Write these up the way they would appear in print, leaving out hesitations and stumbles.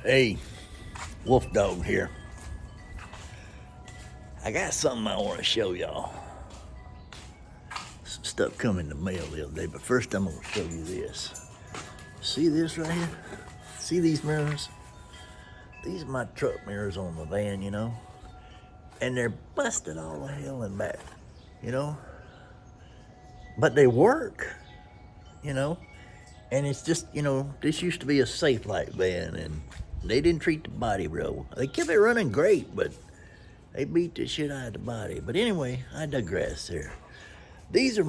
Hey, Wolf Dog here. I got something I want to show y'all. Some stuff come in the mail the other day, but first I'm going to show you this. See this right here? See these mirrors? These are my truck mirrors on the van, you know? And they're busted all the hell and back, you know? But they work, you know? And it's just, you know, this used to be a safe light van, and they didn't treat the body real. They kept it running great, but they beat the shit out of the body. But anyway, I digress there. These are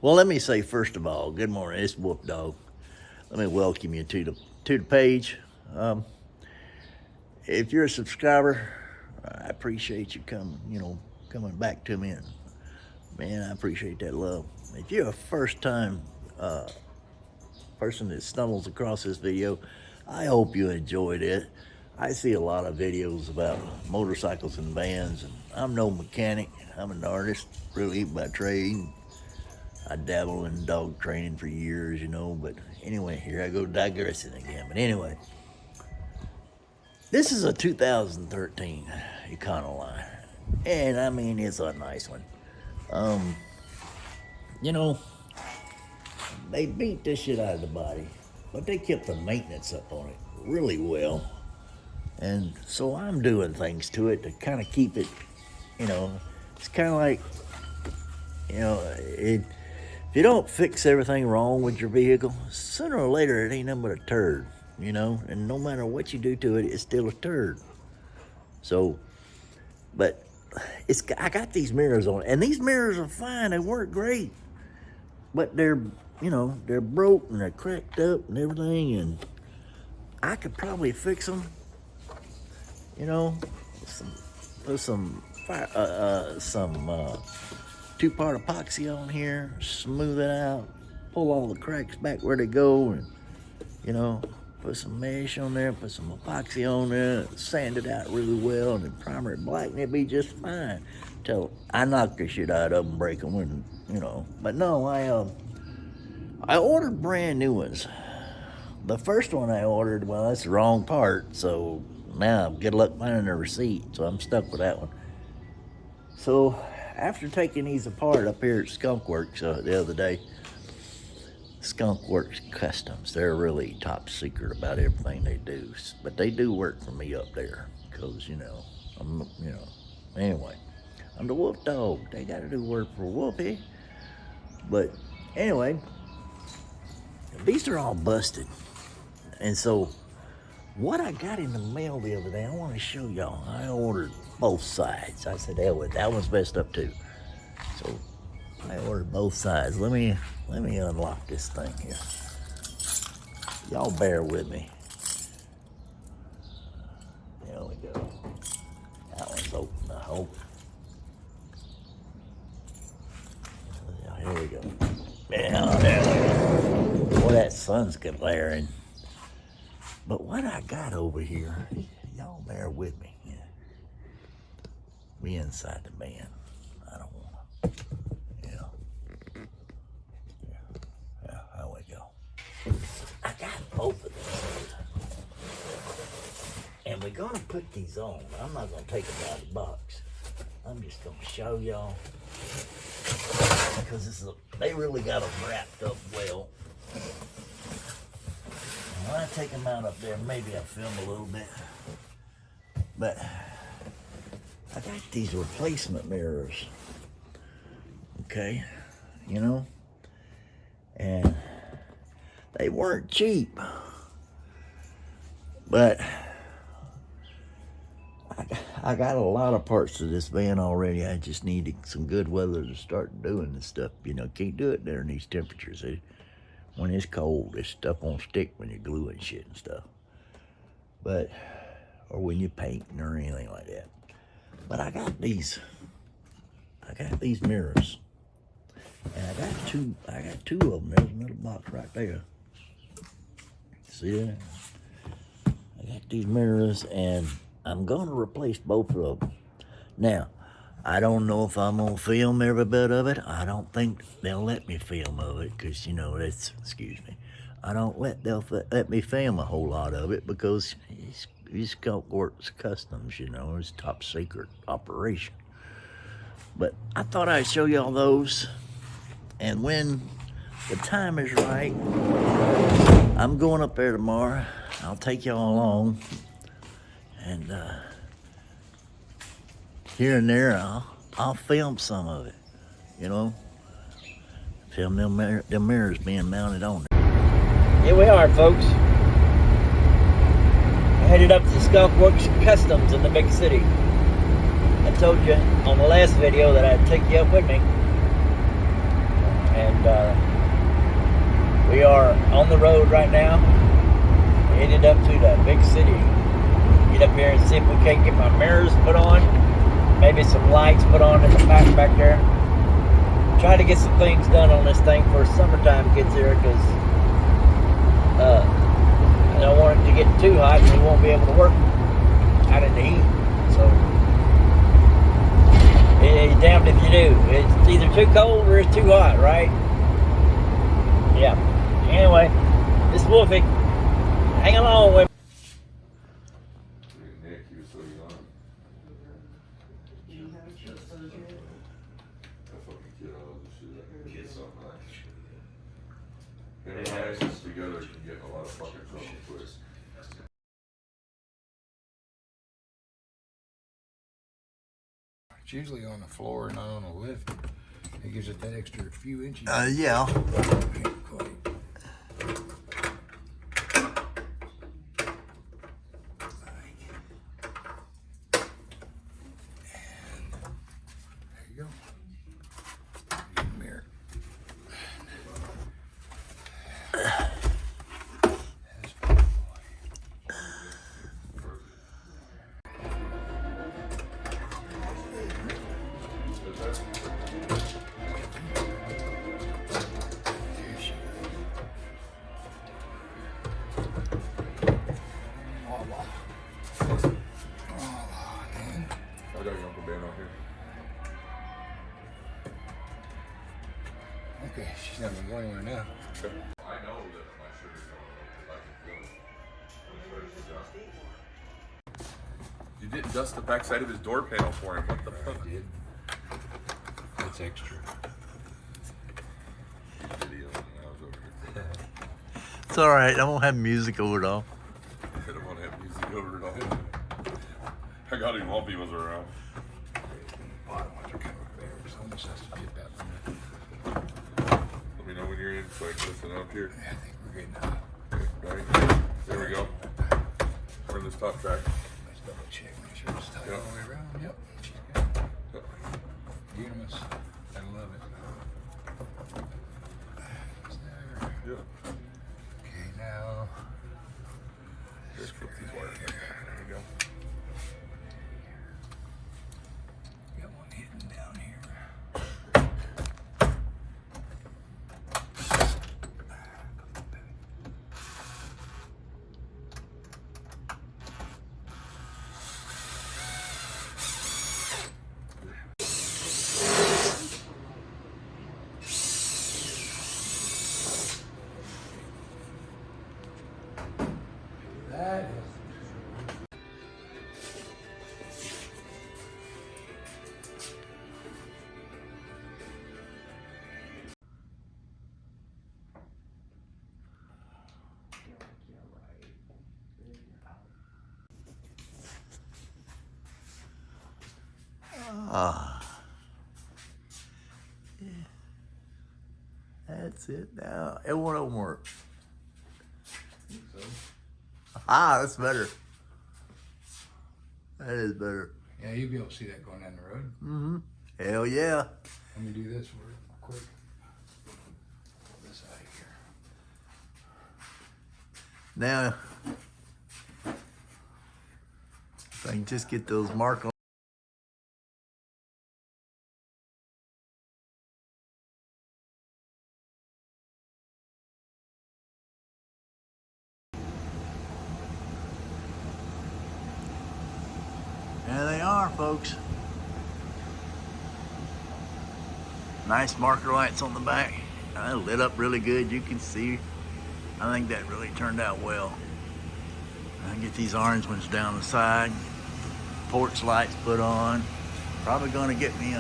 well, let me say first of all, good morning, it's Woof Dog. Let me welcome you to the page. If you're a subscriber, I appreciate you coming back to me, and man, I appreciate that love. If you're a first-time person that stumbles across this video, I hope you enjoyed it. I see a lot of videos about motorcycles and vans, and I'm no mechanic. I'm an artist, really, by trade. I dabble in dog training for years, you know, but anyway, here I go digressing again. But anyway, this is a 2013 Econoline, and I mean, it's a nice one. You know, they beat this shit out of the body, but they kept the maintenance up on it really well. And so I'm doing things to it to kind of keep it, you know, it's kind of like, you know, if you don't fix everything wrong with your vehicle, sooner or later it ain't nothing but a turd, you know, and no matter what you do to it, it's still a turd. So, but I got these mirrors on, and these mirrors are fine, they work great, but they're, you know, they're broke and they're cracked up and everything, and I could probably fix them, you know, put some two-part epoxy on here, smooth it out, pull all the cracks back where they go, and, you know, put some mesh on there, put some epoxy on there, sand it out really well, and then primer it black, and it'd be just fine. Till I knock the shit out of them, break them, and, you know. But no, I ordered brand new ones. The first one I ordered, well, that's the wrong part, so now good luck finding a receipt, so I'm stuck with that one. So after taking these apart up here at Skunk Works the other day, Skunk Works Customs, they're really top secret about everything they do, but they do work for me up there, because, you know, anyway, I'm the Wolf Dog. They got to do work for Wolfie. But anyway, these are all busted. And so what I got in the mail the other day, I want to show y'all. I ordered both sides. I said, hell with that one's messed up too. So I ordered both sides. Let me unlock this thing here. Y'all bear with me. There we go. That one's open, I hope. Here we go. Yeah, there we go. Boy, that sun's glaring. But what I got over here, y'all bear with me. Yeah. We inside the van. I don't want to, yeah, there we go. I got both of these. And we're going to put these on. I'm not going to take them out of the box. I'm just going to show y'all. Because they really got them wrapped up well. When I take them out up there, maybe I'll film a little bit. But I got these replacement mirrors. Okay, you know? And they weren't cheap. But I got a lot of parts to this van already. I just needed some good weather to start doing this stuff. You know, can't do it there in these temperatures. When it's cold, this stuff won't stick when you're gluing shit and stuff. But, or when you're painting or anything like that. But I got these mirrors. And I got two of them. There's another box right there. See that? I got these mirrors, and I'm gonna replace both of them. Now, I don't know if I'm gonna film every bit of it. I don't think they'll let me film of it, because, you know, excuse me, I don't let me film a whole lot of it because he's Skunk Works Customs, you know, it's top secret operation. But I thought I'd show y'all those, and when the time is right, I'm going up there tomorrow. I'll take y'all along, and here and there I'll film some of it, you know, film them mirrors being mounted on there. Here we are, folks. I headed up to Skunk Works Customs in the big city. I told you on the last video that I'd take you up with me, and we are on the road right now. Headed up to the big city. Get up here and see if we can't get my mirrors put on, maybe some lights put on in the back there. Try to get some things done on this thing before summertime gets here, because I don't want it to get too hot and we won't be able to work out in the heat. So it's damned if you do. It's either too cold or it's too hot, right? Yeah. Anyway, this is Woofy. Hang along with me. Nick, he was so young. That fucking kid, I love this shit. That kid's so nice. Him and Isis together can get in a lot of fucking trouble quick. It's usually on the floor, not on a lift. It gives it that extra few inches. Yeah. There you go. Mirror. I got your Uncle Ben on here. Okay, she's not gonna go anywhere now. Okay. I know that my sugar's going up because I can feel it. You didn't dust the backside of his door panel for him. What the fuck? I did. That's extra. Video when I was over here. It's all right. I won't have music over it all. I don't want to have music over it all. I got him while he was around. Bottom ones are kind of bare, so almost has to get that one. Let me know when you're in so I can listen up here. Yeah, I think we're good now. Okay, ready? There we go. Turn this top track. Let's double check, make sure it's tight Yep. all the way around. Yep, she's good. Yep. Unanimous. I love it. It's there. Yeah. Okay, now. Just flip these wires back. There we go. Got one hidden down here. That is. Ah. Yeah. That's it now. It won't work. Ah, that's better. That is better. Yeah, you'll be able to see that going down the road. Mm-hmm. Hell yeah. Let me do this real quick. Pull this out of here. Now, if I can just get those marks. There they are, folks. Nice marker lights on the back. Lit up really good. You can see I think that really turned out well. I get these orange ones down the side, porch lights put on. Probably gonna get me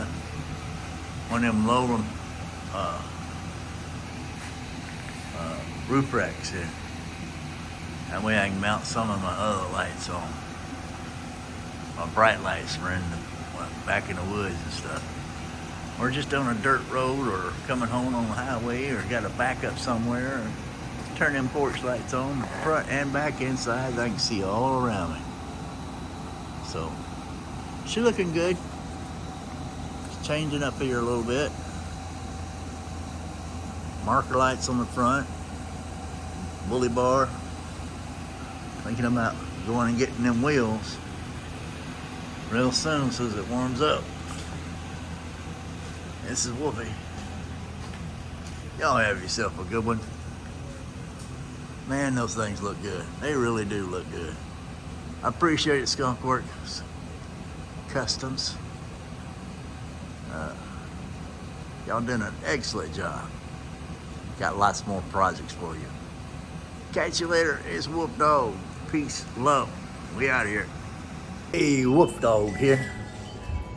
one of them low roof racks in. That way I can mount some of my other lights on. My bright lights are in back in the woods and stuff. Or just on a dirt road or coming home on the highway or got to back up somewhere. Or turn them porch lights on, front and back inside. I can see all around me. So, she looking good. It's changing up here a little bit. Marker lights on the front. Bully bar. Thinking about going and getting them wheels real soon so as it warms up. This is Woofy. Y'all have yourself a good one. Man, those things look good. They really do look good. I appreciate it, Skunk Works Customs. Y'all done an excellent job. Got lots more projects for you. Catch you later. It's Woof Dog. Peace, love. We out of here. Hey, Woof Dog here.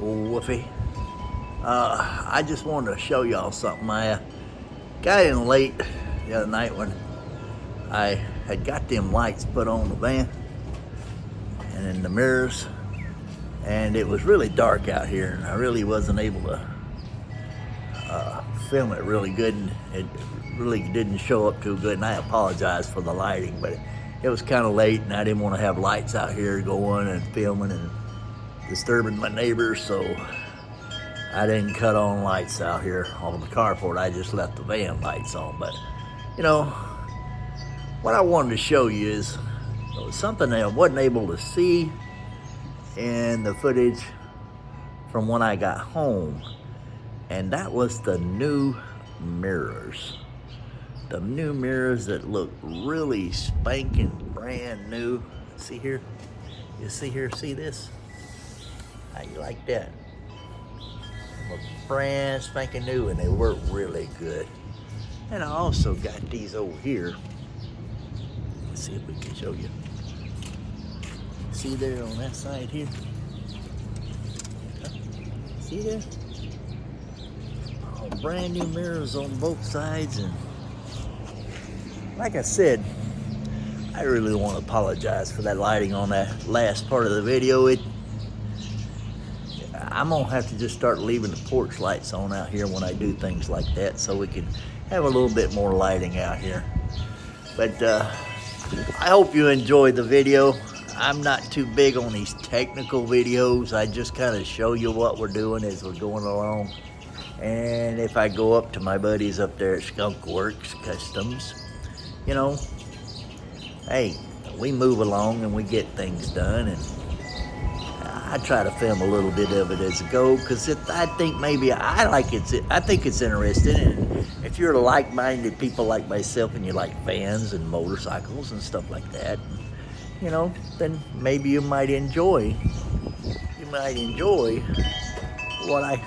Woofy. I just wanted to show y'all something. I got in late the other night when I had got them lights put on the van and in the mirrors, and it was really dark out here, and I really wasn't able to film it really good, and it really didn't show up too good, and I apologize for the lighting, but it was kind of late, and I didn't want to have lights out here going and filming and disturbing my neighbors, so I didn't cut on lights out here on the carport. I just left the van lights on. But, you know, what I wanted to show you is something that I wasn't able to see in the footage from when I got home, and that was the new mirrors. The new mirrors that look really spanking brand new. See here? You see here? See this? How you like that? Look brand spanking new, and they work really good. And I also got these over here. Let's see if we can show you. See there on that side here? Huh? See there? Oh, brand new mirrors on both sides, and like I said, I really want to apologize for that lighting on that last part of the video. I'm gonna have to just start leaving the porch lights on out here when I do things like that, so we can have a little bit more lighting out here. But I hope you enjoyed the video. I'm not too big on these technical videos. I just kind of show you what we're doing as we're going along. And if I go up to my buddies up there at Skunk Works Customs, you know, hey, we move along and we get things done, and I try to film a little bit of it as it goes, because I think maybe I think it's interesting, and if you're like-minded people like myself and you like vans and motorcycles and stuff like that, you know, then maybe you might enjoy what I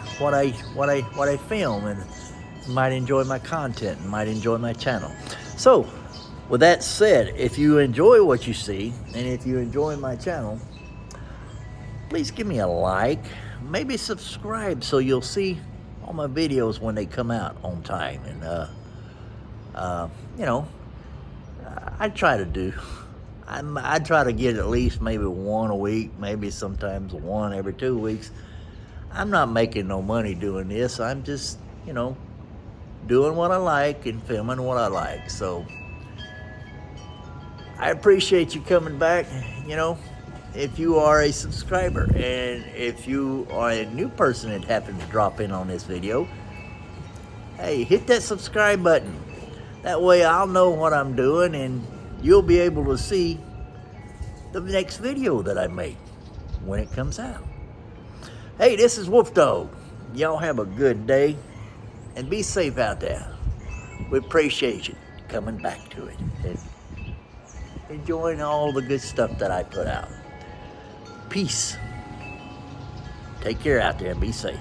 film, and you might enjoy my content and might enjoy my channel. So with that said, if you enjoy what you see and if you enjoy my channel, please give me a like, maybe subscribe so you'll see all my videos when they come out on time. And you know, I try to get at least maybe one a week, maybe sometimes one every 2 weeks. I'm not making no money doing this. I'm just, you know, doing what I like and filming what I like. So I appreciate you coming back. You know, if you are a subscriber, and if you are a new person that happened to drop in on this video, hey, hit that subscribe button. That way I'll know what I'm doing, and you'll be able to see the next video that I make when it comes out. Hey, this is Woof Dog. Y'all have a good day, and be safe out there. We appreciate you coming back to it and enjoying all the good stuff that I put out. Peace. Take care out there and be safe.